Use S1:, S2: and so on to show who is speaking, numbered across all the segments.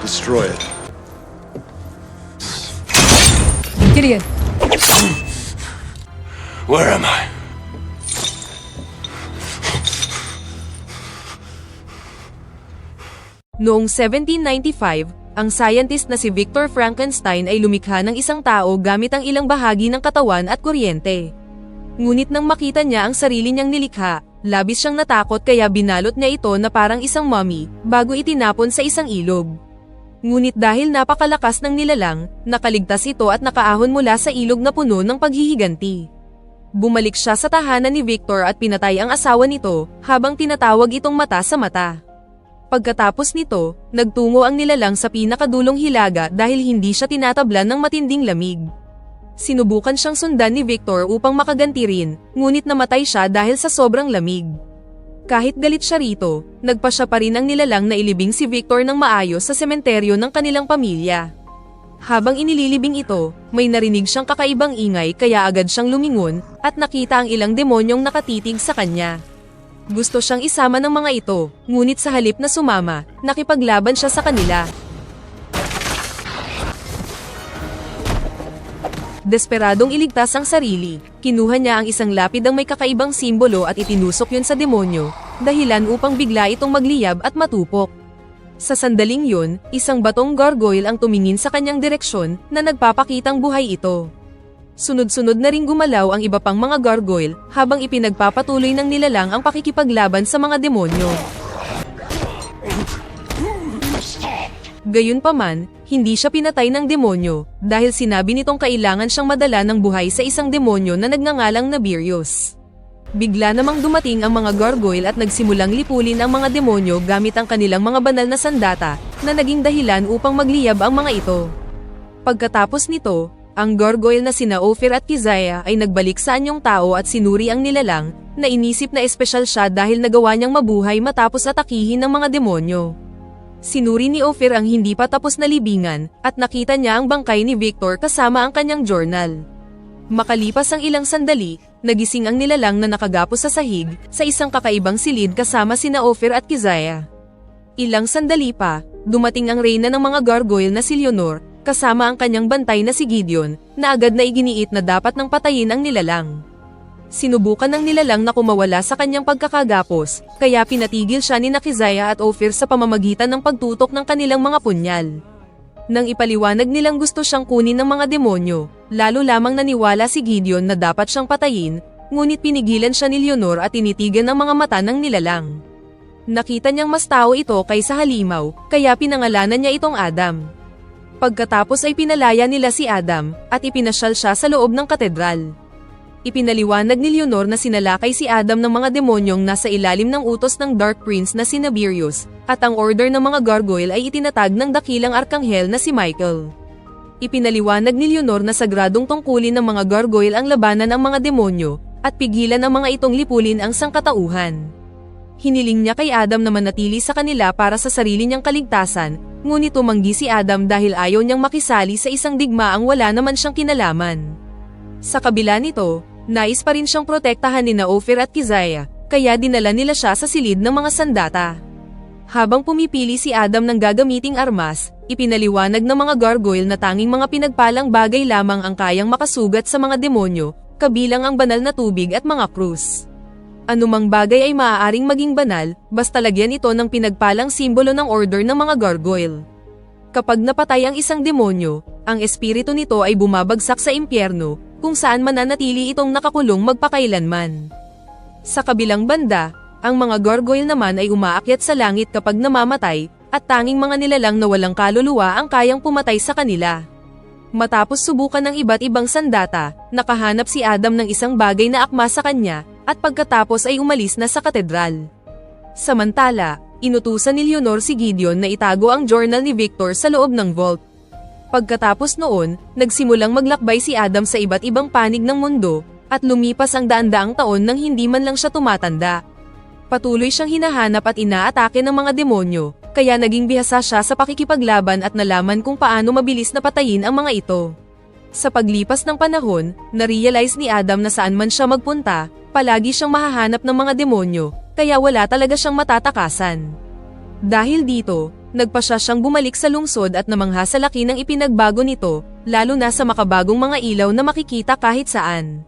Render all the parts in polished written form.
S1: Destroy it.
S2: Gideon!
S1: Where am I?
S3: Noong 1795, ang scientist na si Victor Frankenstein ay lumikha ng isang tao gamit ang ilang bahagi ng katawan at kuryente. Ngunit nang makita niya ang sarili niyang nilikha, labis siyang natakot kaya binalot niya ito na parang isang mummy bago itinapon sa isang ilog. Ngunit dahil napakalakas ng nilalang, nakaligtas ito at nakaahon mula sa ilog na puno ng paghihiganti. Bumalik siya sa tahanan ni Victor at pinatay ang asawa nito habang tinatawag itong mata sa mata. Pagkatapos nito, nagtungo ang nilalang sa pinakadulong hilaga dahil hindi siya tinatablan ng matinding lamig. Sinubukan siyang sundan ni Victor upang makaganti rin, ngunit namatay siya dahil sa sobrang lamig. Kahit galit siya rito, nagpa siya pa rin ang nilalang na ilibing si Victor ng maayos sa sementeryo ng kanilang pamilya. Habang inililibing ito, may narinig siyang kakaibang ingay kaya agad siyang lumingon at nakita ang ilang demonyong nakatitig sa kanya. Gusto siyang isama ng mga ito, ngunit sa halip na sumama, nakipaglaban siya sa kanila. Desperadong iligtas ang sarili, kinuha niya ang isang lapid ang may kakaibang simbolo at itinusok yun sa demonyo, dahilan upang bigla itong magliyab at matupok. Sa sandaling yun, isang batong gargoyle ang tumingin sa kanyang direksyon na nagpapakitang buhay ito. Sunod-sunod na ring gumalaw ang iba pang mga gargoyle habang ipinagpapatuloy ng nilalang ang pakikipaglaban sa mga demonyo. Gayunpaman, hindi siya pinatay ng demonyo dahil sinabi nitong kailangan siyang madala ng buhay sa isang demonyo na nagngangalang Nabirius. Bigla namang dumating ang mga gargoyle at nagsimulang lipulin ang mga demonyo gamit ang kanilang mga banal na sandata na naging dahilan upang magliyab ang mga ito. Pagkatapos nito, ang gargoyle na sina Ophir at Keziah ay nagbalik sa anyong tao at sinuri ang nilalang na inisip na espesyal siya dahil nagawa niyang mabuhay matapos atakihin ng mga demonyo. Sinuri ni Ophir ang hindi pa tapos na libingan at nakita niya ang bangkay ni Victor kasama ang kanyang journal. Makalipas ang ilang sandali, nagising ang nilalang na nakagapos sa sahig sa isang kakaibang silid kasama sina Ophir at Keziah. Ilang sandali pa, dumating ang reyna ng mga gargoyle na si Leonor, kasama ang kanyang bantay na si Gideon, na agad na iginiit na dapat nang patayin ang nilalang. Sinubukan ng nilalang na kumawala sa kanyang pagkakagapos, kaya pinatigil siya ni Keziah at Ophir sa pamamagitan ng pagtutok ng kanilang mga punyal. Nang ipaliwanag nilang gusto siyang kunin ng mga demonyo, lalo lamang naniwala si Gideon na dapat siyang patayin, ngunit pinigilan siya ni Leonor at tinitigan ang mga mata ng nilalang. Nakita niyang mas tao ito kaysa halimaw, kaya pinangalanan niya itong Adam. Pagkatapos ay pinalaya nila si Adam, at ipinasyal siya sa loob ng katedral. Ipinaliwanag ni Leonor na sinalakay si Adam ng mga demonyong nasa ilalim ng utos ng Dark Prince na si Nabirius, at ang order ng mga gargoyle ay itinatag ng dakilang arkanghel na si Michael. Ipinaliwanag ni Leonor na sagradong tungkulin ng mga gargoyle ang labanan ng mga demonyo, at pigilan ang mga itong lipulin ang sangkatauhan. Hiniling niya kay Adam na manatili sa kanila para sa sarili niyang kaligtasan, ngunit tumanggi si Adam dahil ayaw niyang makisali sa isang digmaang wala naman siyang kinalaman. Sa kabila nito, nais pa rin siyang protektahan ni Ophir at Keziah, kaya dinala nila siya sa silid ng mga sandata. Habang pumipili si Adam ng gagamiting armas, ipinaliwanag ng mga gargoyle na tanging mga pinagpalang bagay lamang ang kayang makasugat sa mga demonyo, kabilang ang banal na tubig at mga krus. Anumang bagay ay maaaring maging banal, basta lagyan ito ng pinagpalang simbolo ng order ng mga gargoyle. Kapag napatay ang isang demonyo, ang espiritu nito ay bumabagsak sa impyerno, kung saan mananatili itong nakakulong magpakailanman. Sa kabilang banda, ang mga gargoyle naman ay umaakyat sa langit kapag namamatay, at tanging mga nilalang na walang kaluluwa ang kayang pumatay sa kanila. Matapos subukan ng iba't ibang sandata, nakahanap si Adam ng isang bagay na akma sa kanya, at pagkatapos ay umalis na sa katedral. Samantala, inutusan ni Leonor si Gideon na itago ang journal ni Victor sa loob ng vault. Pagkatapos noon, nagsimulang maglakbay si Adam sa iba't ibang panig ng mundo, at lumipas ang daan-daang taon nang hindi man lang siya tumatanda. Patuloy siyang hinahanap at inaatake ng mga demonyo, kaya naging bihasa siya sa pakikipaglaban at nalaman kung paano mabilis na patayin ang mga ito. Sa paglipas ng panahon, na-realize ni Adam na saan man siya magpunta, palagi siyang mahahanap ng mga demonyo, kaya wala talaga siyang matatakasan. Dahil dito, nagpasya siyang bumalik sa lungsod at namangha sa laki ng ipinagbago nito, lalo na sa makabagong mga ilaw na makikita kahit saan.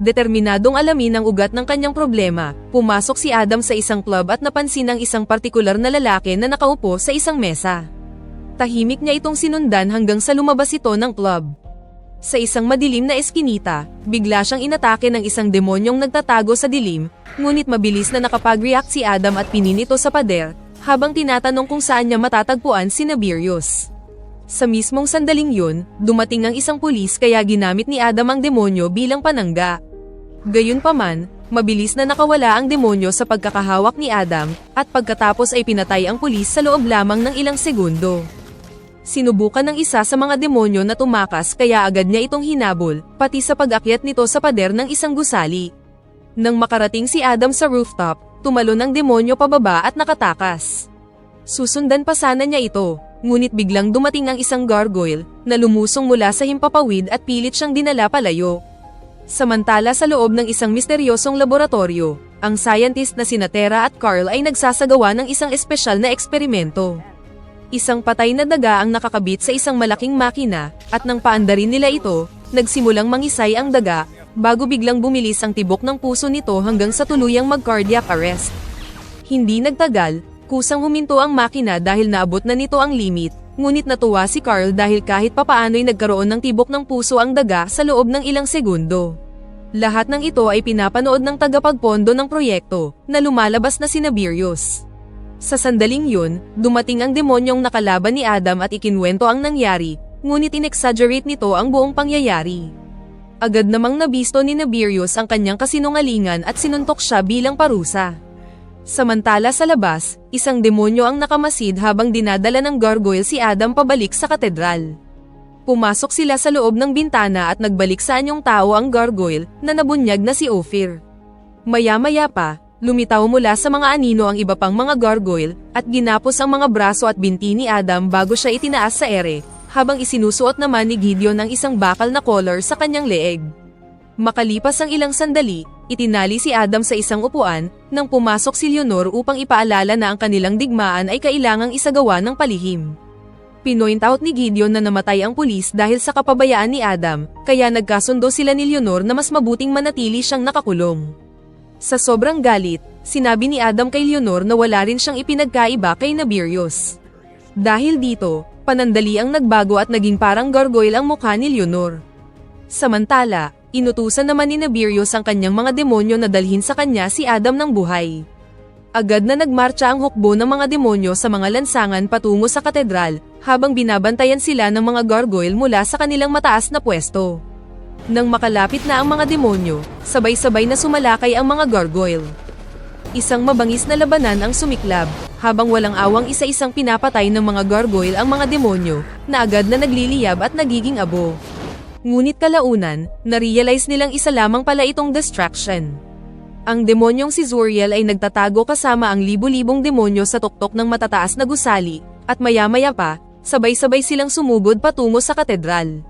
S3: Determinadong alamin ang ugat ng kanyang problema, pumasok si Adam sa isang club at napansin ang isang partikular na lalaki na nakaupo sa isang mesa. Tahimik niya itong sinundan hanggang sa lumabas ito ng club. Sa isang madilim na eskinita, bigla siyang inatake ng isang demonyong nagtatago sa dilim, ngunit mabilis na nakapag-react si Adam at pinin ito sa pader, habang tinatanong kung saan niya matatagpuan si Nabirius. Sa mismong sandaling yun, dumating ang isang pulis kaya ginamit ni Adam ang demonyo bilang panangga. Gayunpaman, mabilis na nakawala ang demonyo sa pagkakahawak ni Adam, at pagkatapos ay pinatay ang pulis sa loob lamang ng ilang segundo. Sinubukan ng isa sa mga demonyo na tumakas kaya agad niya itong hinabol, pati sa pag-akyat nito sa pader ng isang gusali. Nang makarating si Adam sa rooftop, tumalon ang demonyo pababa at nakatakas. Susundan pa sana niya ito, ngunit biglang dumating ang isang gargoyle, na lumusong mula sa himpapawid at pilit siyang dinala palayo. Samantala sa loob ng isang misteryosong laboratorio, ang scientist na sina Tera at Carl ay nagsasagawa ng isang espesyal na eksperimento. Isang patay na daga ang nakakabit sa isang malaking makina, at nang paandarin nila ito, nagsimulang mangisay ang daga, bago biglang bumilis ang tibok ng puso nito hanggang sa tuluyang mag-cardiac arrest. Hindi nagtagal, kusang huminto ang makina dahil naabot na nito ang limit, ngunit natuwa si Carl dahil kahit papaano'y nagkaroon ng tibok ng puso ang daga sa loob ng ilang segundo. Lahat ng ito ay pinapanood ng tagapagpondo ng proyekto, na lumalabas na si Nabirius. Sa sandaling yun, dumating ang demonyong nakalaban ni Adam at ikinwento ang nangyari, ngunit inexaggerate nito ang buong pangyayari. Agad namang nabisto ni Nabirius ang kanyang kasinungalingan at sinuntok siya bilang parusa. Samantala sa labas, isang demonyo ang nakamasid habang dinadala ng gargoyle si Adam pabalik sa katedral. Pumasok sila sa loob ng bintana at nagbalik sa anyong tao ang gargoyle, na nabunyag na si Ophir. Maya-maya pa, lumitaw mula sa mga anino ang iba pang mga gargoyle, at ginapos ang mga braso at binti ni Adam bago siya itinaas sa ere, habang isinusuot naman ni Gideon ang isang bakal na collar sa kanyang leeg. Makalipas ang ilang sandali, itinali si Adam sa isang upuan, nang pumasok si Leonor upang ipaalala na ang kanilang digmaan ay kailangang isagawa ng palihim. Pinoint out ni Gideon na namatay ang pulis dahil sa kapabayaan ni Adam, kaya nagkasundo sila ni Leonor na mas mabuting manatili siyang nakakulong. Sa sobrang galit, sinabi ni Adam kay Leonor na wala rin siyang ipinagkaiba kay Nabirius. Dahil dito, panandali ang nagbago at naging parang gargoyle ang mukha ni Leonor. Samantala, inutusan naman ni Nabirius ang kanyang mga demonyo na dalhin sa kanya si Adam ng buhay. Agad na nagmarcha ang hukbo ng mga demonyo sa mga lansangan patungo sa katedral, habang binabantayan sila ng mga gargoyle mula sa kanilang mataas na pwesto. Nang makalapit na ang mga demonyo, sabay-sabay na sumalakay ang mga gargoyle. Isang mabangis na labanan ang sumiklab, habang walang awang isa-isang pinapatay ng mga gargoyle ang mga demonyo, na agad na nagliliyab at nagiging abo. Ngunit kalaunan, na-realize nilang isa lamang pala itong distraction. Ang demonyong si Zuriel ay nagtatago kasama ang libu-libong demonyo sa tuktok ng matataas na gusali, at maya-maya pa, sabay-sabay silang sumugod patungo sa katedral.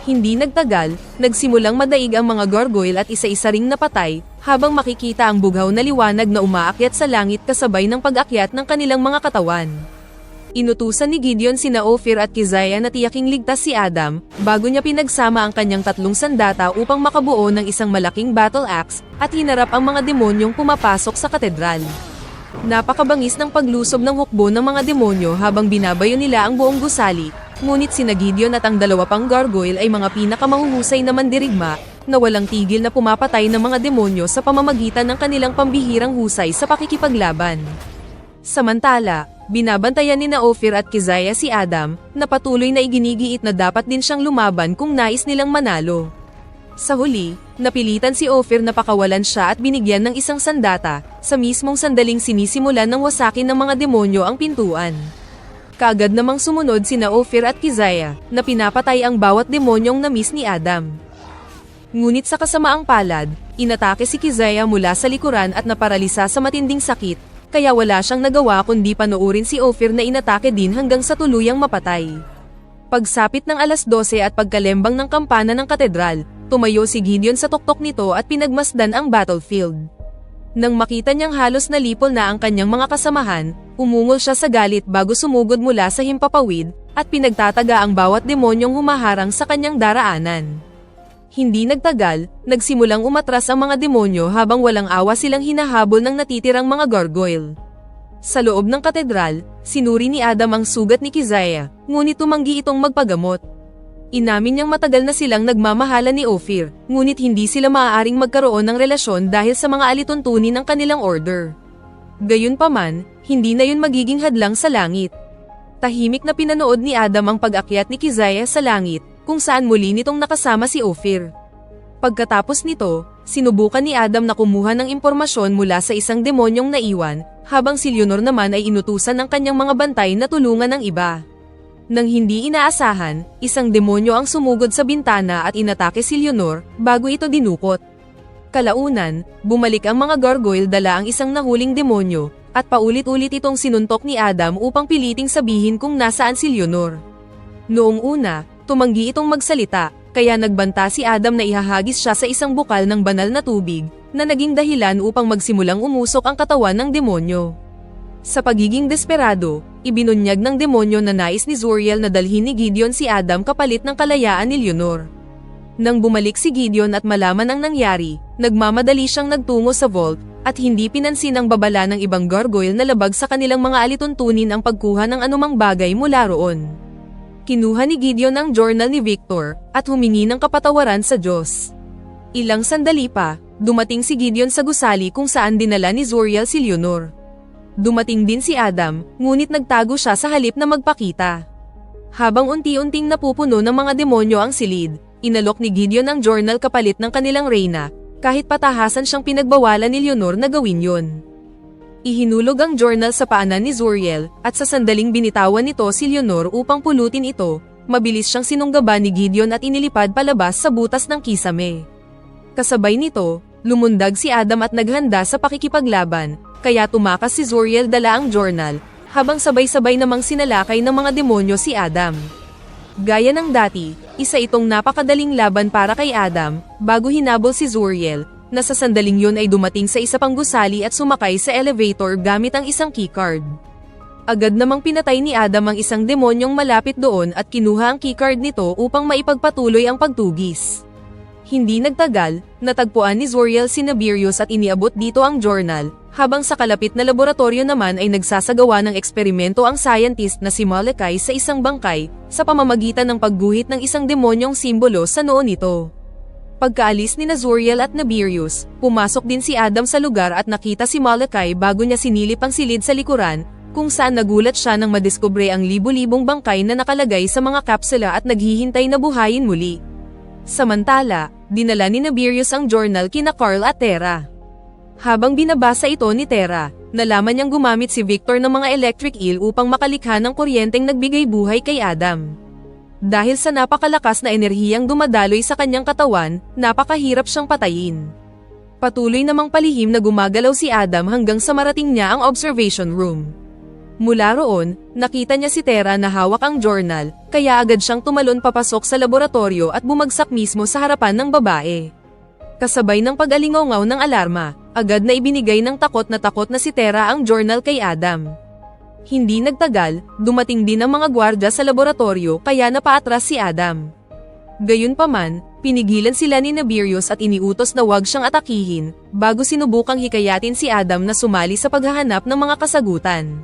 S3: Hindi nagtagal, nagsimulang madaig ang mga gargoyle at isa-isa ring napatay, habang makikita ang bughaw na liwanag na umaakyat sa langit kasabay ng pag-akyat ng kanilang mga katawan. Inutusan ni Gideon sina Ophir at Keziah na tiyaking ligtas si Adam, bago niya pinagsama ang kanyang 3 sandata upang makabuo ng isang malaking battle axe, at hinarap ang mga demonyong pumapasok sa katedral. Napakabangis ng paglusob ng hukbo ng mga demonyo habang binabayo nila ang buong gusali, ngunit sina Gideon at ang 2 pang gargoyle ay mga pinakamahuhusay na mandirigma, na walang tigil na pumapatay ng mga demonyo sa pamamagitan ng kanilang pambihirang husay sa pakikipaglaban. Samantala, binabantayan ni Ophir at Keziah si Adam, na patuloy na iginigiit na dapat din siyang lumaban kung nais nilang manalo. Sa huli, napilitan si Ophir na pakawalan siya at binigyan ng isang sandata, sa mismong sandaling sinisimulan ng wasakin ng mga demonyo ang pintuan. Kaagad namang sumunod sina Ophir at Keziah, na pinapatay ang bawat demonyong na-miss ni Adam. Ngunit sa kasamaang palad, inatake si Keziah mula sa likuran at naparalisa sa matinding sakit, kaya wala siyang nagawa kundi panoorin si Ophir na inatake din hanggang sa tuluyang mapatay. Pagsapit ng 12:00 at pagkalembang ng kampana ng katedral, tumayo si Gideon sa tuktok nito at pinagmasdan ang battlefield. Nang makita niyang halos nalipol na ang kanyang mga kasamahan, umungol siya sa galit bago sumugod mula sa himpapawid, at pinagtataga ang bawat demonyong humaharang sa kanyang daraanan. Hindi nagtagal, nagsimulang umatras ang mga demonyo habang walang awa silang hinahabol ng natitirang mga gargoyle. Sa loob ng katedral, sinuri ni Adam ang sugat ni Keziah, ngunit tumanggi itong magpagamot. Inamin niyang matagal na silang nagmamahalan ni Ophir, ngunit hindi sila maaaring magkaroon ng relasyon dahil sa mga alituntunin ng kanilang order. Gayunpaman, hindi na yun magiging hadlang sa langit. Tahimik na pinanood ni Adam ang pag-akyat ni Keziah sa langit, kung saan muli nitong nakasama si Ophir. Pagkatapos nito, sinubukan ni Adam na kumuha ng impormasyon mula sa isang demonyong naiwan, habang si Leonor naman ay inutusan ng kanyang mga bantay na tulungan ng iba. Nang hindi inaasahan, isang demonyo ang sumugod sa bintana at inatake si Leonor, bago ito dinukot. Kalaunan, bumalik ang mga gargoyle dala ang isang nahuling demonyo, at paulit-ulit itong sinuntok ni Adam upang piliting sabihin kung nasaan si Leonor. Noong una, tumanggi itong magsalita, kaya nagbanta si Adam na ihahagis siya sa isang bukal ng banal na tubig, na naging dahilan upang magsimulang umusok ang katawan ng demonyo. Sa pagiging desperado, ibinunyag ng demonyo na nais ni Zuriel na dalhin ni Gideon si Adam kapalit ng kalayaan ni Leonor. Nang bumalik si Gideon at malaman ang nangyari, nagmamadali siyang nagtungo sa vault, at hindi pinansin ang babala ng ibang gargoyle na labag sa kanilang mga alituntunin ang pagkuha ng anumang bagay mula roon. Kinuha ni Gideon ang journal ni Victor, at humingi ng kapatawaran sa Diyos. Ilang sandali pa, dumating si Gideon sa gusali kung saan dinala ni Zuriel si Leonor. Dumating din si Adam, ngunit nagtago siya sa halip na magpakita. Habang unti-unting napupuno ng mga demonyo ang silid, inalok ni Gideon ang journal kapalit ng kanilang reyna, kahit patahasan siyang pinagbawalan ni Leonor na gawin yon. Ihinulog ang journal sa paanan ni Zuriel, at sa sandaling binitawan nito si Leonor upang pulutin ito, mabilis siyang sinunggaban ni Gideon at inilipad palabas sa butas ng kisame. Kasabay nito, lumundag si Adam at naghanda sa pakikipaglaban, kaya tumakas si Zuriel dala ang journal, habang sabay-sabay namang sinalakay ng mga demonyo si Adam. Gaya ng dati, isa itong napakadaling laban para kay Adam, bago hinabol si Zuriel, na sa sandaling yun ay dumating sa isa pang gusali at sumakay sa elevator gamit ang isang keycard. Agad namang pinatay ni Adam ang isang demonyong malapit doon at kinuha ang keycard nito upang maipagpatuloy ang pagtugis. Hindi nagtagal, natagpuan ni Zuriel si Nabirius at iniabot dito ang journal, habang sa kalapit na laboratorio naman ay nagsasagawa ng eksperimento ang scientist na si Malachi sa isang bangkay, sa pamamagitan ng pagguhit ng isang demonyong simbolo sa noo nito. Pagkaalis ni Zuriel at Nabirius, pumasok din si Adam sa lugar at nakita si Malachi bago niya sinilip ang silid sa likuran, kung saan nagulat siya nang madiskubre ang libu-libong bangkay na nakalagay sa mga kapsula at naghihintay na buhayin muli. Samantala, dinala ni Nabirius ang journal kina Carl at Tera. Habang binabasa ito ni Tera, nalaman niyang gumamit si Victor ng mga electric eel upang makalikha ng kuryenteng nagbigay buhay kay Adam. Dahil sa napakalakas na enerhiyang dumadaloy sa kanyang katawan, napakahirap siyang patayin. Patuloy namang palihim na gumagalaw si Adam hanggang sa marating niya ang observation room. Mula roon, nakita niya si Tera na hawak ang journal, kaya agad siyang tumalon papasok sa laboratorio at bumagsak mismo sa harapan ng babae. Kasabay ng pag-alingaw-ngaw ng alarma, agad na ibinigay ng takot na si Tera ang journal kay Adam. Hindi nagtagal, dumating din ang mga gwardya sa laboratorio kaya napaatras si Adam. Gayunpaman, pinigilan sila ni Nabirius at iniutos na huwag siyang atakihin, bago sinubukang hikayatin si Adam na sumali sa paghahanap ng mga kasagutan.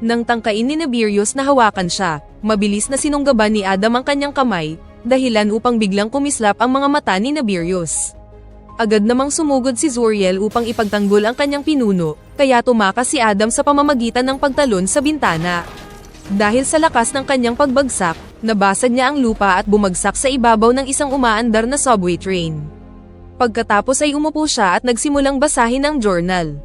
S3: Nang tangkain ni Nabirius na hawakan siya, mabilis na sinunggaban ni Adam ang kanyang kamay, dahilan upang biglang kumislap ang mga mata ni Nabirius. Agad namang sumugod si Zuriel upang ipagtanggol ang kanyang pinuno, kaya tumakas si Adam sa pamamagitan ng pagtalon sa bintana. Dahil sa lakas ng kanyang pagbagsak, nabasag niya ang lupa at bumagsak sa ibabaw ng isang umaandar na subway train. Pagkatapos ay umupo siya at nagsimulang basahin ang journal.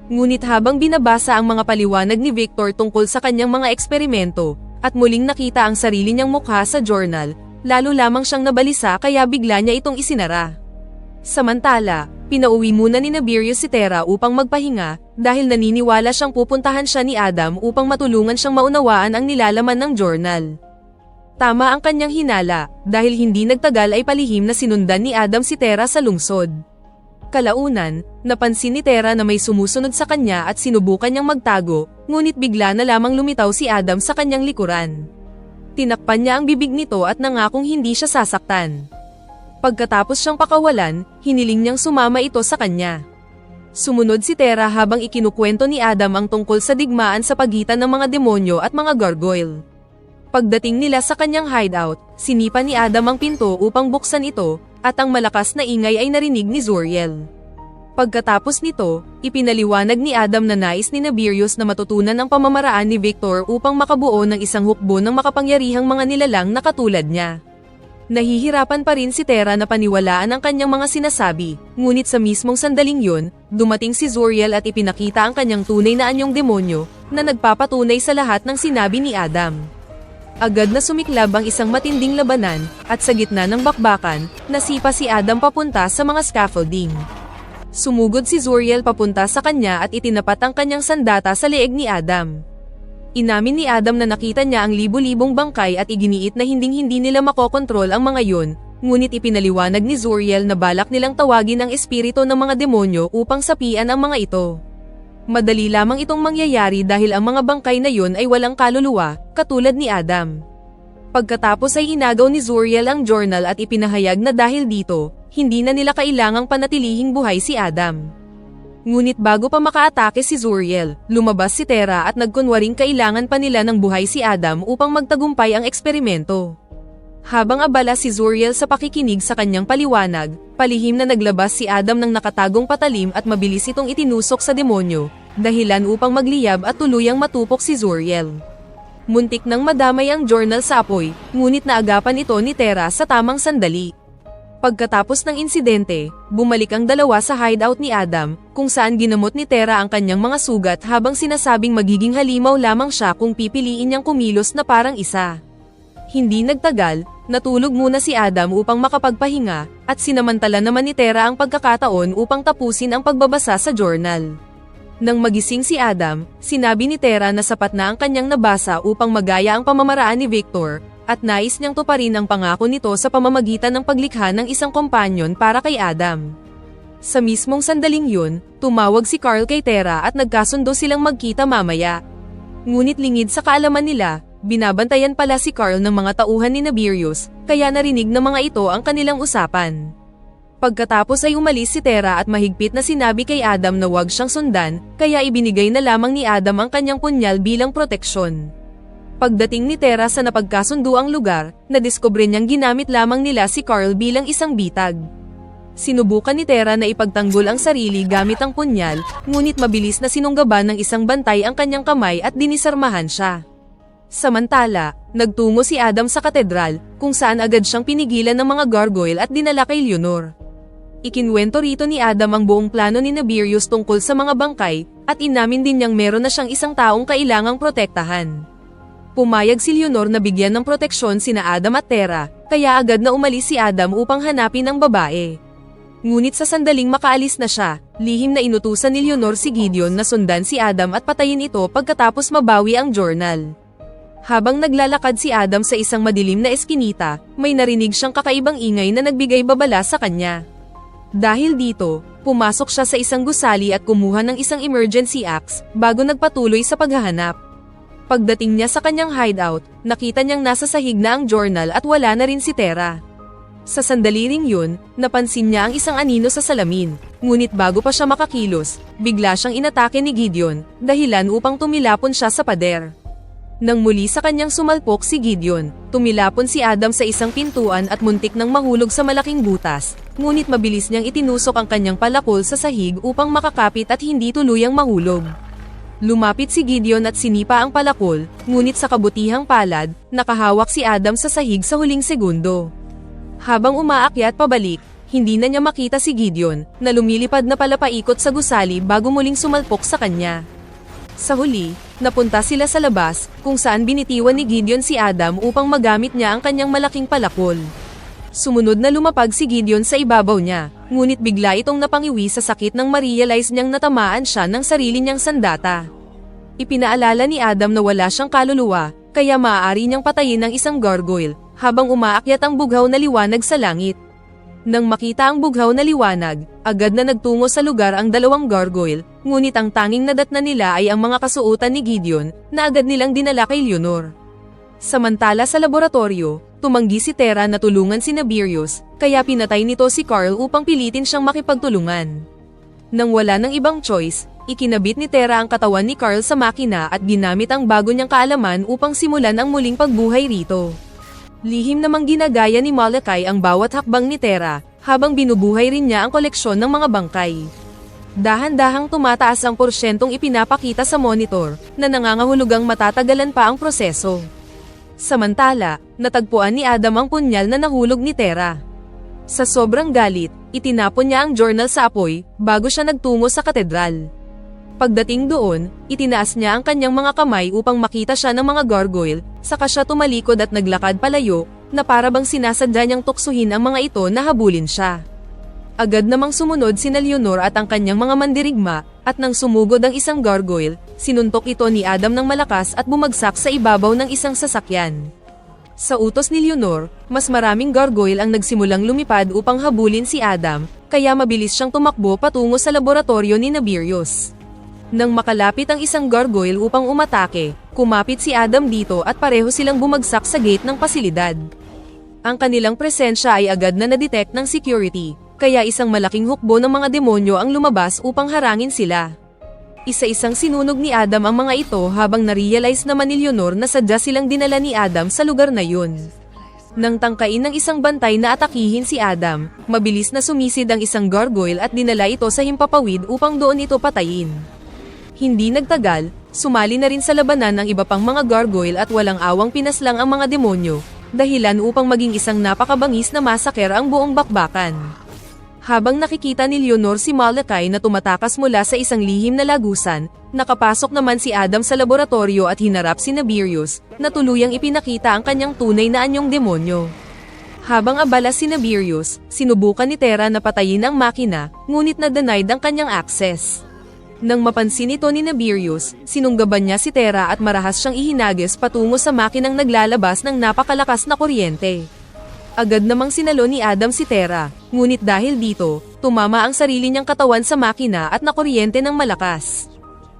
S3: Ngunit habang binabasa ang mga paliwanag ni Victor tungkol sa kanyang mga eksperimento, at muling nakita ang sarili niyang mukha sa journal, lalo lamang siyang nabalisa kaya bigla niya itong isinara. Samantala, pinauwi muna ni Nabirius si Tera upang magpahinga, dahil naniniwala siyang pupuntahan siya ni Adam upang matulungan siyang maunawaan ang nilalaman ng journal. Tama ang kanyang hinala, dahil hindi nagtagal ay palihim na sinundan ni Adam si Tera sa lungsod. Kalaunan, napansin ni Tera na may sumusunod sa kanya at sinubukan niyang magtago, ngunit bigla na lamang lumitaw si Adam sa kanyang likuran. Tinakpan niya ang bibig nito at nangakong hindi siya sasaktan. Pagkatapos siyang pakawalan, hiniling niyang sumama ito sa kanya. Sumunod si Tera habang ikinukwento ni Adam ang tungkol sa digmaan sa pagitan ng mga demonyo at mga gargoyle. Pagdating nila sa kanyang hideout, sinipa ni Adam ang pinto upang buksan ito, at ang malakas na ingay ay narinig ni Zuriel. Pagkatapos nito, ipinaliwanag ni Adam na nais ni Nabirius na matutunan ang pamamaraan ni Victor upang makabuo ng isang hukbo ng makapangyarihang mga nilalang na katulad niya. Nahihirapan pa rin si Tera na paniwalaan ang kanyang mga sinasabi, ngunit sa mismong sandaling yun, dumating si Zuriel at ipinakita ang kanyang tunay na anyong demonyo, na nagpapatunay sa lahat ng sinabi ni Adam. Agad na sumiklab ang isang matinding labanan, at sa gitna ng bakbakan, nasipa si Adam papunta sa mga scaffolding. Sumugod si Zuriel papunta sa kanya at itinapat ang kanyang sandata sa leeg ni Adam. Inamin ni Adam na nakita niya ang libu-libong bangkay at iginiit na hinding-hindi nila makokontrol ang mga yun, ngunit ipinaliwanag ni Zuriel na balak nilang tawagin ang espiritu ng mga demonyo upang sapian ang mga ito. Madali lamang itong mangyayari dahil ang mga bangkay na yun ay walang kaluluwa, katulad ni Adam. Pagkatapos ay inagaw ni Zuriel ang journal at ipinahayag na dahil dito, hindi na nila kailangang panatilihing buhay si Adam. Ngunit bago pa makaatake si Zuriel, lumabas si Tera at nagkunwaring kailangan pa nila ng buhay si Adam upang magtagumpay ang eksperimento. Habang abala si Zuriel sa pakikinig sa kanyang paliwanag, palihim na naglabas si Adam ng nakatagong patalim at mabilis itong itinusok sa demonyo, dahilan upang magliyab at tuluyang matupok si Zuriel. Muntik nang madamay ang journal sa apoy, ngunit naagapan ito ni Tera sa tamang sandali. Pagkatapos ng insidente, bumalik ang dalawa sa hideout ni Adam, kung saan ginamot ni Tera ang kanyang mga sugat habang sinasabing magiging halimaw lamang siya kung pipiliin niyang kumilos na parang isa. Hindi nagtagal, natulog muna si Adam upang makapagpahinga, at sinamantala naman ni Tera ang pagkakataon upang tapusin ang pagbabasa sa journal. Nang magising si Adam, sinabi ni Tera na sapat na ang kanyang nabasa upang magaya ang pamamaraan ni Victor, at nais niyang tuparin ang pangako nito sa pamamagitan ng paglikha ng isang kompanyon para kay Adam. Sa mismong sandaling yun, tumawag si Carl kay Tera at nagkasundo silang magkita mamaya. Ngunit lingid sa kaalaman nila, binabantayan pala si Carl ng mga tauhan ni Nabirius, kaya narinig ng mga ito ang kanilang usapan. Pagkatapos ay umalis si Tera at mahigpit na sinabi kay Adam na huwag siyang sundan, kaya ibinigay na lamang ni Adam ang kanyang punyal bilang proteksyon. Pagdating ni Tera sa napagkasunduang lugar, nadiskubre niyang ginamit lamang nila si Carl bilang isang bitag. Sinubukan ni Tera na ipagtanggol ang sarili gamit ang punyal, ngunit mabilis na sinunggaban ng isang bantay ang kanyang kamay at dinisarmahan siya. Samantala, nagtungo si Adam sa katedral, kung saan agad siyang pinigilan ng mga gargoyle at dinala kay Leonor. Ikinwento rito ni Adam ang buong plano ni Nabirius tungkol sa mga bangkay, at inamin din niyang meron na siyang isang taong kailangang protektahan. Pumayag si Leonor na bigyan ng proteksyon sina Adam at Tera, kaya agad na umalis si Adam upang hanapin ang babae. Ngunit sa sandaling makaalis na siya, lihim na inutusan ni Leonor si Gideon na sundan si Adam at patayin ito pagkatapos mabawi ang journal. Habang naglalakad si Adam sa isang madilim na eskinita, may narinig siyang kakaibang ingay na nagbigay babala sa kanya. Dahil dito, pumasok siya sa isang gusali at kumuha ng isang emergency axe, bago nagpatuloy sa paghahanap. Pagdating niya sa kanyang hideout, nakita niyang nasa sahig na ang journal at wala na rin si Tera. Sa sandali ring yun, napansin niya ang isang anino sa salamin, ngunit bago pa siya makakilos, bigla siyang inatake ni Gideon, dahilan upang tumilapon siya sa pader. Nang muli sa kanyang sumalpok si Gideon, tumilapon si Adam sa isang pintuan at muntik nang mahulog sa malaking butas, ngunit mabilis niyang itinusok ang kanyang palakol sa sahig upang makakapit at hindi tuluyang mahulog. Lumapit si Gideon at sinipa ang palakol, ngunit sa kabutihang palad, nakahawak si Adam sa sahig sa huling segundo. Habang umaakyat pabalik, hindi na niya makita si Gideon, na lumilipad na palapaikot sa gusali bago muling sumalpok sa kanya. Sa huli, napunta sila sa labas, kung saan binitiwan ni Gideon si Adam upang magamit niya ang kanyang malaking palakol. Sumunod na lumapag si Gideon sa ibabaw niya, ngunit bigla itong napangiwi sa sakit nang ma-realize niyang natamaan siya ng sarili niyang sandata. Ipinaalala ni Adam na wala siyang kaluluwa, kaya maaari niyang patayin ng isang gargoyle, habang umaakyat ang bughaw na liwanag sa langit. Nang makita ang bughaw na liwanag, agad na nagtungo sa lugar ang dalawang gargoyle, ngunit ang tanging nadatnan nila ay ang mga kasuotan ni Gideon, na agad nilang dinala kay Leonor. Samantala sa laboratorio, tumanggi si Terra na tulungan si Nabirius, kaya pinatay nito si Carl upang pilitin siyang makipagtulungan. Nang wala ng ibang choice, ikinabit ni Terra ang katawan ni Carl sa makina at ginamit ang bago niyang kaalaman upang simulan ang muling pagbuhay rito. Lihim namang ginagaya ni Malachi ang bawat hakbang ni Terra, habang binubuhay rin niya ang koleksyon ng mga bangkay. Dahan-dahang tumataas ang porsyentong ipinapakita sa monitor, na nangangahulugang matatagalan pa ang proseso. Samantala, natagpuan ni Adam ang punyal na nahulog ni Terra. Sa sobrang galit, itinapon niya ang journal sa apoy, bago siya nagtungo sa katedral. Pagdating doon, itinaas niya ang kanyang mga kamay upang makita siya ng mga gargoyle, saka siya tumalikod at naglakad palayo, na para bang sinasadya niyang tuksuhin ang mga ito na habulin siya. Agad namang sumunod sina Leonor at ang kanyang mga mandirigma, at nang sumugod ang isang gargoyle, sinuntok ito ni Adam ng malakas at bumagsak sa ibabaw ng isang sasakyan. Sa utos ni Leonor, mas maraming gargoyle ang nagsimulang lumipad upang habulin si Adam, kaya mabilis siyang tumakbo patungo sa laboratorio ni Nabirius. Nang makalapit ang isang gargoyle upang umatake, kumapit si Adam dito at pareho silang bumagsak sa gate ng pasilidad. Ang kanilang presensya ay agad na na-detect ng security, kaya isang malaking hukbo ng mga demonyo ang lumabas upang harangin sila. Isa-isang sinunog ni Adam ang mga ito habang na-realize naman ni Leonor na sadya silang dinala ni Adam sa lugar na yun. Nang tangkain ng isang bantay na atakihin si Adam, mabilis na sumisid ang isang gargoyle at dinala ito sa himpapawid upang doon ito patayin. Hindi nagtagal, sumali na rin sa labanan ang iba pang mga gargoyle at walang awang pinaslang ang mga demonyo, dahilan upang maging isang napakabangis na masaker ang buong bakbakan. Habang nakikita ni Leonor si Malachi na tumatakas mula sa isang lihim na lagusan, nakapasok naman si Adam sa laboratorio at hinarap si Nabirius, na tuluyang ipinakita ang kanyang tunay na anyong demonyo. Habang abala si Nabirius, sinubukan ni Terra na patayin ang makina, ngunit na-denied ang kanyang access. Nang mapansin ito ni Nabirius, sinunggaban niya si Terra at marahas siyang ihinagis patungo sa makinang naglalabas ng napakalakas na kuryente. Agad namang sinalo ni Adam si Terra, ngunit dahil dito, tumama ang sarili niyang katawan sa makina at nakuryente ng malakas.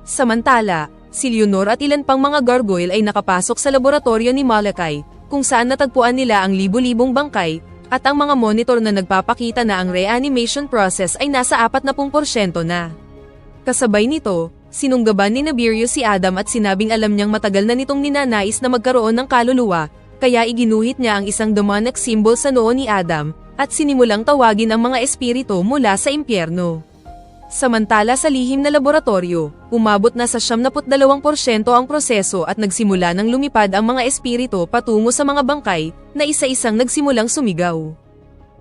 S3: Samantala, si Leonor at ilan pang mga gargoyle ay nakapasok sa laboratorio ni Malachi, kung saan natagpuan nila ang libu-libong bangkay, at ang mga monitor na nagpapakita na ang reanimation process ay nasa 40% na. Kasabay nito, sinunggaban ni Nabirius si Adam at sinabing alam niyang matagal na nitong ninanais na magkaroon ng kaluluwa, kaya iginuhit niya ang isang demonic symbol sa noo ni Adam, at sinimulang tawagin ang mga espiritu mula sa impyerno. Samantala sa lihim na laboratorio, umabot na sa 72% ang proseso at nagsimula ng lumipad ang mga espiritu patungo sa mga bangkay, na isa-isang nagsimulang sumigaw.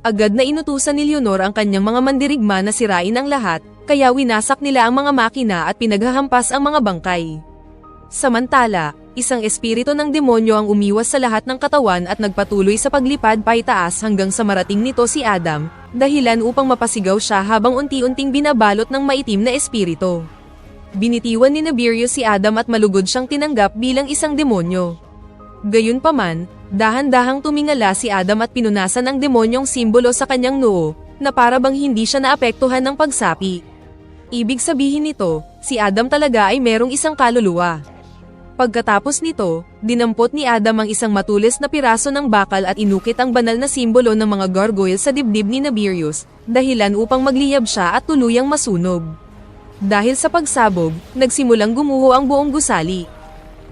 S3: Agad na inutusan ni Leonor ang kanyang mga mandirigma na sirain ang lahat, kaya winasak nila ang mga makina at pinaghahampas ang mga bangkay. Samantala, isang espiritu ng demonyo ang umiwas sa lahat ng katawan at nagpatuloy sa paglipad paitaas hanggang sa marating nito si Adam, dahilan upang mapasigaw siya habang unti-unting binabalot ng maitim na espiritu. Binitiwan ni Nabirius si Adam at malugod siyang tinanggap bilang isang demonyo. Gayunpaman, dahan-dahang tumingala si Adam at pinunasan ang demonyong simbolo sa kanyang noo, na para bang hindi siya naapektuhan ng pagsapi. Ibig sabihin nito, si Adam talaga ay merong isang kaluluwa. Pagkatapos nito, dinampot ni Adam ang isang matulis na piraso ng bakal at inukit ang banal na simbolo ng mga gargoyle sa dibdib ni Nabirius, dahilan upang magliyab siya at tuluyang masunog. Dahil sa pagsabog, nagsimulang gumuho ang buong gusali.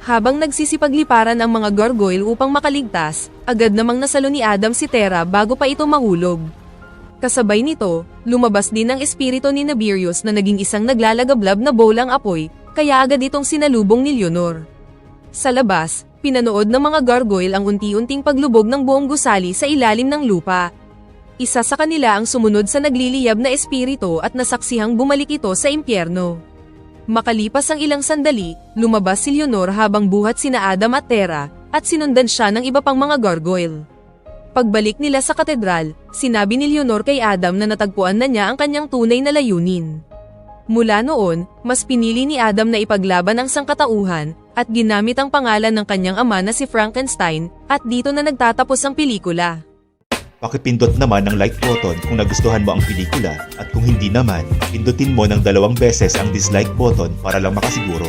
S3: Habang nagsisipagliparan ang mga gargoyle upang makaligtas, agad namang nasalo ni Adam si Terra bago pa ito mahulog. Kasabay nito, lumabas din ang espiritu ni Nabirius na naging isang naglalagablab na bolang apoy, kaya agad itong sinalubong ni Leonor. Sa labas, pinanood ng mga gargoyle ang unti-unting paglubog ng buong gusali sa ilalim ng lupa. Isa sa kanila ang sumunod sa nagliliyab na espiritu at nasaksihang bumalik ito sa impyerno. Makalipas ang ilang sandali, lumabas si Leonor habang buhat sina Adam at Terra, at sinundan siya ng iba pang mga gargoyle. Pagbalik nila sa katedral, sinabi ni Leonor kay Adam na natagpuan na niya ang kanyang tunay na layunin. Mula noon, mas pinili ni Adam na ipaglaban ang sangkatauhan, at ginamit ang pangalan ng kanyang ama na si Frankenstein, at dito na nagtatapos ang pelikula.
S1: Pakipindot naman ang like button kung nagustuhan mo ang pelikula at kung hindi naman, pindutin mo ng 2 beses ang dislike button para lang makasiguro.